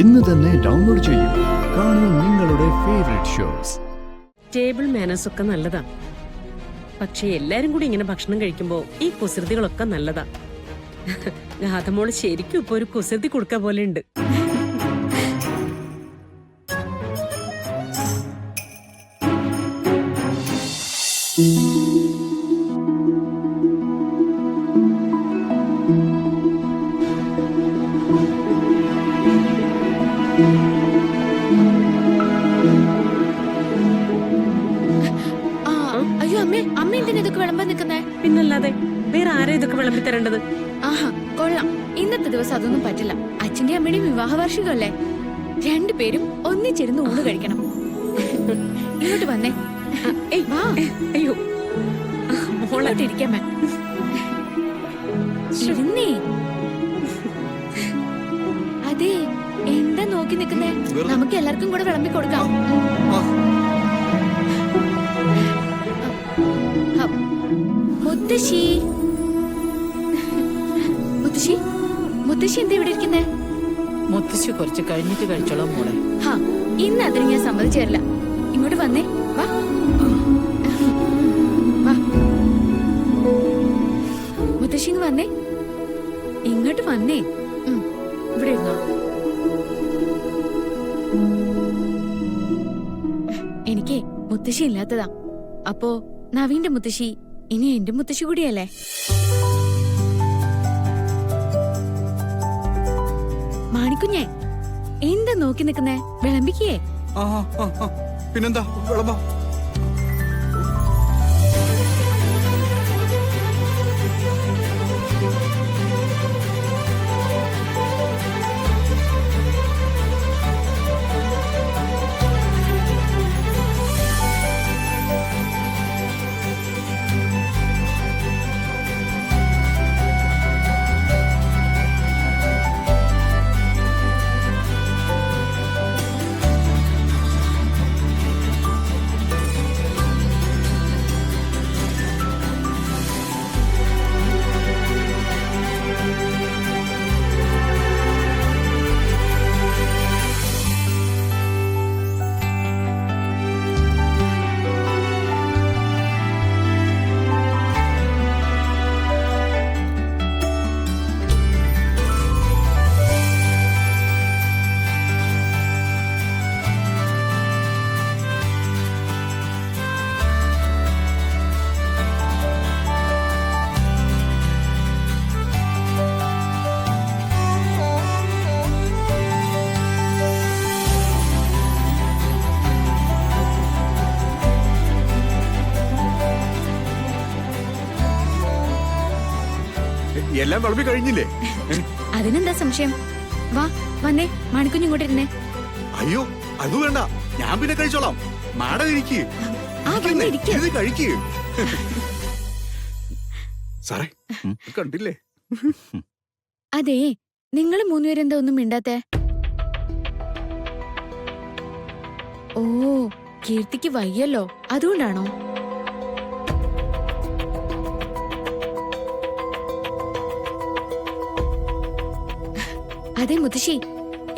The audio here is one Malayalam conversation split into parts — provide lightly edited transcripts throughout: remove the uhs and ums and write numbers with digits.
ഇന്ന് തന്നെ ഡൗൺലോഡ് ചെയ്യൂ. കാണൂ നിങ്ങളുടെ ഫേവറേറ്റ് ഷോസ്. ടേബിൾ മാനേഴ്സ് ഒക്കെ നല്ലതാ, പക്ഷെ എല്ലാരും കൂടി ഇങ്ങനെ ഭക്ഷണം കഴിക്കുമ്പോ ഈ കുസൃതികളൊക്കെ നല്ലതാ. ഗാഥമോള് ശരിക്കും ഇപ്പൊ ഒരു കുസൃതി കൊടുക്ക പോലെ ഉണ്ട്. അയ്യോ അമ്മേ, അമ്മ എന്തിനാ ഇതൊക്കെ വിളമ്പാൻ നിൽക്കുന്നേ? പിന്നല്ലാതെ വേറെ ആരാ ഇതൊക്കെ വിളമ്പി തരേണ്ടത്? ആഹാ കൊള്ളാം. ഇന്നത്തെ ദിവസം അതൊന്നും പറ്റില്ല. അച്ഛന്റെ അമ്മയുടെയും വിവാഹ വാർഷികമല്ലേ, രണ്ടുപേരും ഒന്നിച്ചിരുന്ന് ഊണ് കഴിക്കണം. ഇങ്ങോട്ട് വന്നേ. ഏയ് വാ. അയ്യോ മോളോട്ട് ഇരിക്കാമേ. ഇരുന്നേ. അതെ, എന്താ നോക്കി നിൽക്കുന്നേ? നമുക്ക് എല്ലാവർക്കും കൂടെ വിളമ്പി കൊടുക്കാം. മുത്തശ്ശി, മുത്തശ്ശി, മുത്തശ്ശി എന്താ ഇവിടെ ഇരിക്കുന്നേ? മുത്തശ്ശി കുറച്ച് കഴിഞ്ഞിട്ട് കഴിച്ചോളാം മോളെ. ഹാ, ഇന്ന് അതിന് ഞാൻ സമ്മതിച്ചു തരില്ല. ഇങ്ങോട്ട് വന്നേ. വാ വാ മുത്തശ്ശി, ഇങ്ങ് വന്നേ. ഇങ്ങോട്ട് വന്നേ. ഇവിടെ ഇരുന്നോ. എനിക്ക് മുത്തശ്ശി ഇല്ലാത്തതാ. അപ്പോ നവീന്റെ മുത്തശ്ശി ഇനി എന്റെ മുത്തശ്ശി കൂടിയല്ലേ? മാണിക്കുഞ്ഞെ, എന്താ നോക്കി നിൽക്കുന്നേ? വിളമ്പിക്കേ. പിന്നെന്താ വിളമ്പാ. എല്ലാം വിളമ്പി കഴിഞ്ഞില്ലേ? അതിനെന്താ സംശയം? വാ വന്നേ, മാണിക്കുഞ്ഞ് ഇങ്ങോട്ട് ഇരുന്നേ. അയ്യോ അത് വേണ്ട, ഞാൻ പിന്നെ കഴിച്ചോളാം. മാഡം ഇരിക്ക്. കഴിക്ക്. സാറേ കണ്ടില്ലേ? അതെ, നിങ്ങൾ മൂന്നുപേരെന്താ ഒന്നും മിണ്ടാത്തേ? ഓ, കീർത്തിക്ക് വയ്യല്ലോ, അതുകൊണ്ടാണോ? അതെ മുത്തശ്ശി,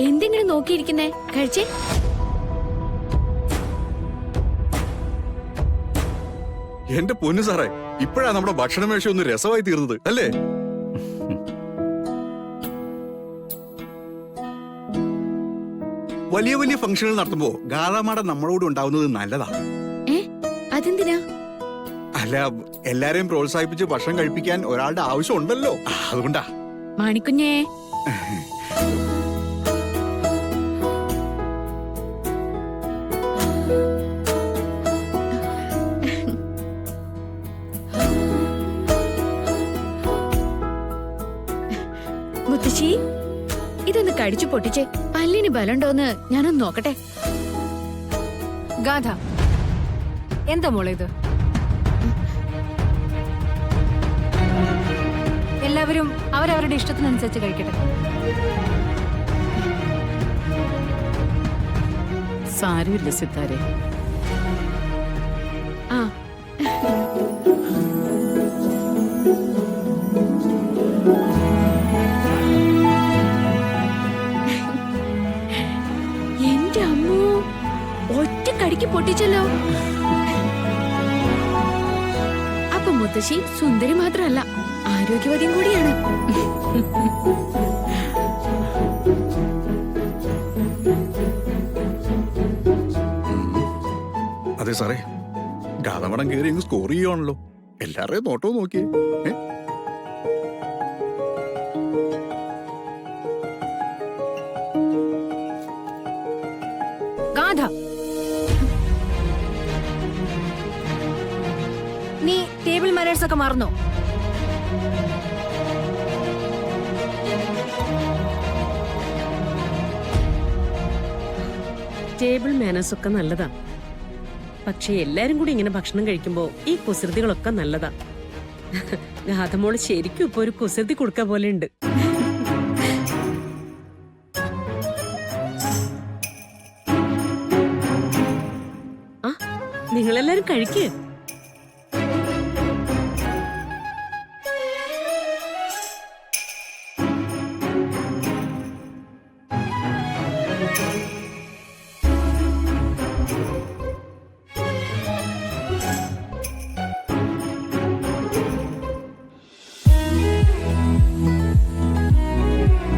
എന്തെങ്കിലും നോക്കിയിരിക്കുന്നേ? കഴിച്ചേ. എന്റെ പൊന്നു സാറേ, ഇപ്പോഴാ നമ്മുടെ ഭക്ഷണമേശ ഒന്ന് രസമായി തീർന്നത് അല്ലേ? വലിയ വലിയ ഫംഗ്ഷനുകൾ നടത്തുമ്പോ ഗാഥാമാടം നമ്മളോട് ഉണ്ടാവുന്നത് നല്ലതാണ്. അതെന്തിനാ? അല്ല, എല്ലാരെയും പ്രോത്സാഹിപ്പിച്ച് ഭക്ഷണം കഴിപ്പിക്കാൻ ഒരാളുടെ ആവശ്യം ഉണ്ടല്ലോ, അതുകൊണ്ടാ. മാണിക്കുഞ്ഞേ, മുത്തശ്ശി, ഇതൊന്ന് കടിച്ചു പൊട്ടിച്ച് പല്ലിന് ബലമുണ്ടോന്ന് ഞാനൊന്ന് നോക്കട്ടെ. ഗാഥ, എന്താ മോളെ ഇത്? എല്ലാവരും അവരവരുടെ ഇഷ്ടത്തിനനുസരിച്ച് കഴിക്കട്ടെ. സാരമില്ല സിത്താരെ. ആ ശരിക്കും പൊട്ടിച്ചല്ലോ. അപ്പൊ മുത്തശ്ശി സുന്ദരി മാത്രമല്ല, ആരോഗ്യവതിയും കൂടിയാണ്. അതെ സാറേ, ഗാതമടം കയറി അങ്ങ് സ്കോർ ചെയ്യുവാണല്ലോ. എല്ലാവരുടെയും നോട്ടവും നോക്കിയേ. ഗാഥ, നീ ടേബിൾ മാനേഴ്സ് ഒക്കെ മറന്നോ? ടേബിൾ മാനേഴ്സ് ഒക്കെ നല്ലതാ. പക്ഷെ എല്ലാരും കൂടി ഇങ്ങനെ ഭക്ഷണം കഴിക്കുമ്പോ ഈ കുസൃതികളൊക്കെ നല്ലതാ. ഗാഥമോള് ശരിക്കും ഇപ്പൊ ഒരു കുസൃതി കൊടുക്ക പോലെ ഉണ്ട്. ആ, നിങ്ങളെല്ലാരും കഴിക്ക്.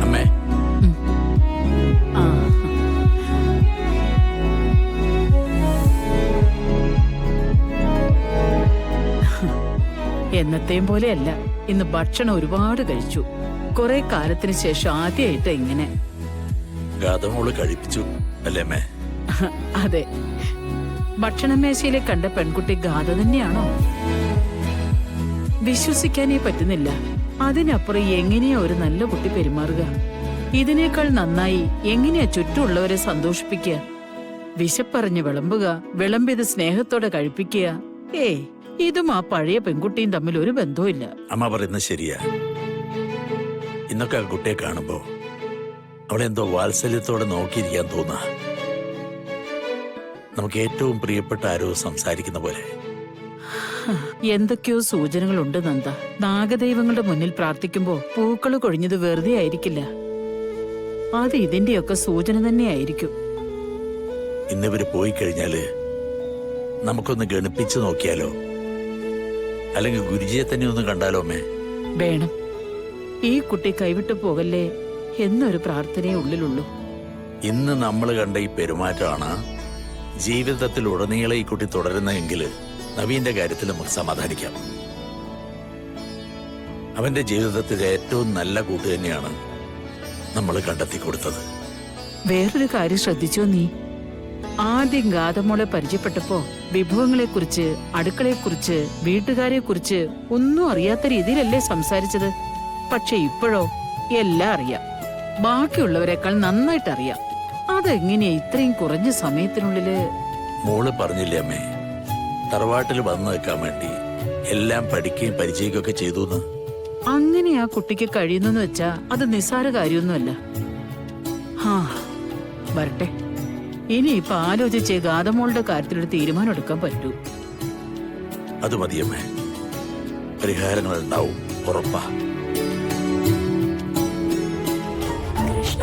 അമ്മേ, ആ എന്നത്തെയും പോലെയല്ല, ഇന്ന് ഭക്ഷണം ഒരുപാട് കഴിച്ചു. കുറെ കാലത്തിന് ശേഷം ആദ്യമായിട്ട് ഇങ്ങനെ. ഗാതമോള് കഴിപ്പിച്ചു അല്ലേ അമ്മേ? അതെ, ഭക്ഷണമേശയിലെ കണ്ട പെൺകുട്ടി ഗാഥ തന്നെയാണോ? വിശ്വസിക്കാനേ പറ്റുന്നില്ല. അതിനപ്പുറം എങ്ങനെയാ ഒരു നല്ല കുട്ടി പെരുമാറുക? ഇതിനേക്കാൾ നന്നായി എങ്ങനെയാ ചുറ്റുമുള്ളവരെ സന്തോഷിപ്പിക്കുക? വിശപ്പറിഞ്ഞ് വിളമ്പുക, വിളമ്പിയത് സ്നേഹത്തോടെ കഴിപ്പിക്കുക. ഏയ്, ഇതും ആ പഴയ പെൺകുട്ടിയും തമ്മിൽ ഒരു ബന്ധവുമില്ല. അമ്മ പറയുന്നത് ശരിയാ. ഇന്നൊക്കെ ആ കുട്ടിയെ കാണുമ്പോ അവളെന്തോ വാത്സല്യത്തോടെ നോക്കിയിരിക്കാൻ തോന്നാ. നമുക്ക് ഏറ്റവും പ്രിയപ്പെട്ട ആരോ സംസാരിക്കുന്ന പോലെ. എന്തൊക്കെയോ സൂചനകളുണ്ട് നന്ദ. നാഗദൈവങ്ങളുടെ മുന്നിൽ പ്രാർത്ഥിക്കുമ്പോ പൂക്കള് കൊഴിഞ്ഞത് വെറുതെ ആയിരിക്കില്ല. അത് ഇതിന്റെയൊക്കെ സൂചന തന്നെയായിരിക്കും. ഇന്നിവര് പോയി കഴിഞ്ഞാല് നമുക്കൊന്ന് ഗണിപ്പിച്ചു നോക്കിയാലോ? അല്ലെങ്കിൽ ഗുരുജിയെ തന്നെ ഒന്ന് കണ്ടാലോ അമ്മേ? വേണം. ഈ കുട്ടി കൈവിട്ടു പോകല്ലേ എന്നൊരു പ്രാർത്ഥനയെ ഉള്ളിലുള്ളൂ. ഇന്ന് നമ്മൾ കണ്ട ഈ പെരുമാറ്റമാണ് ജീവിതത്തിൽ ഉടനീളം ഈ കുട്ടി തുടരുന്നതെങ്കിൽ നവീന്റെ കാര്യത്തിൽ നമുക്ക് സമാധാനിക്കാം. അവന്റെ ജീവിതത്തിലെ ഏറ്റവും നല്ല കൂട്ട് തന്നെയാണ് നമ്മൾ കണ്ടെത്തി കൊടുത്തത്. വേറൊരു കാര്യം ശ്രദ്ധിച്ചോ നീ? ആദ്യം ഗാഥമോളെ പരിചയപ്പെട്ടപ്പോ വിഭവങ്ങളെക്കുറിച്ച്, അടുക്കളയെക്കുറിച്ച്, വീട്ടുകാരെക്കുറിച്ച് ഒന്നും അറിയാത്ത രീതിയിലല്ലേ സംസാരിച്ചത്? പക്ഷെ ഇപ്പോഴോ എല്ലാം അറിയാം. ബാക്കിയുള്ളവരെക്കാൾ നന്നായിട്ട് അറിയാം. അതെങ്ങനെയാ ഇത്രയും കുറഞ്ഞ സമയത്തിനുള്ളില്? മോള് പറഞ്ഞില്ലേ അമ്മേ, തറവാട്ടിൽ വന്നു നിൽക്കാൻ വേണ്ടി എല്ലാം പഠിക്കുകയും പരിചയിക്കുകയൊക്കെ ചെയ്തു എന്ന്. അങ്ങനെ ആ കുട്ടിക്ക് കഴിയുന്നെന്ന് വെച്ചാ അത് നിസ്സാര കാര്യമൊന്നുമല്ല. ഹാ, വരട്ടെ. ഇനിയിപ്പൊ ആലോചിച്ച് ഗാഥമോളുടെ കാര്യത്തിലൊരു തീരുമാനം എടുക്കാൻ പറ്റൂ. അത് മതിയമ്മേ, പരിഹാരങ്ങൾ ഉണ്ടാവും, ഉറപ്പാ. കൃഷ്ണ